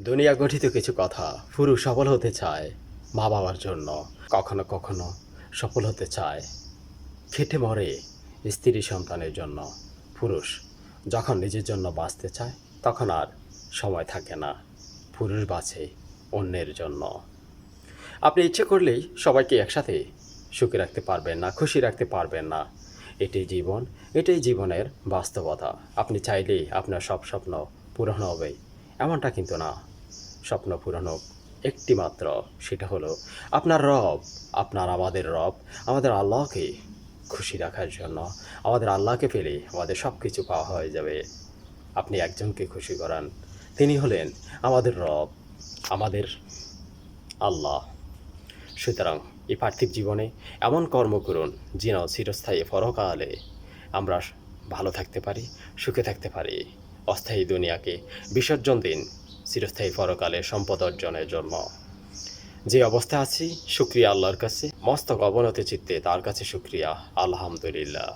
দুনিয়া গঠিত কিছু কথা। পুরুষ সফল হতে চায় মা বাবার জন্য, কখনো কখনো সফল হতে চায় খেটে মরে স্ত্রী সন্তানের জন্য। পুরুষ যখন নিজের জন্য বাঁচতে চায় তখন আর সময় থাকে না, পুরুষ বাঁচে অন্যের জন্য। আপনি ইচ্ছে করলেই সবাইকে একসাথে সুখী রাখতে পারবেন না, খুশি রাখতে পারবেন না। এটাই জীবন, এটাই জীবনের বাস্তবতা। আপনি চাইলেই আপনার সব স্বপ্ন পূরণ হবে এমনটা কিন্তু না। স্বপ্ন পূরণ হোক একটি মাত্র, সেটা হলো আপনার রব, আমাদের রব, আমাদের আল্লাহকে খুশি রাখার জন্য। আমাদের আল্লাহকে পেলে আমাদের সব কিছু পাওয়া হয়ে যাবে। আপনি একজনকে খুশি করান, তিনি হলেন আমাদের রব, আমাদের আল্লাহ। সুতরাং এই পার্থিব জীবনে এমন কর্ম করুন যেন চিরস্থায়ী পরকালে আমরা ভালো থাকতে পারি, সুখে থাকতে পারি। অস্থায়ী দুনিয়াকে বিসর্জন দিন চিরস্থায়ী পরকালে সম্পদ অর্জনের জন্য। যে অবস্থা আছি শুকরিয়া আল্লাহর কাছে, মস্তক অবনতি চিত্তে তার কাছে শুকরিয়া, আলহামদুলিল্লাহ।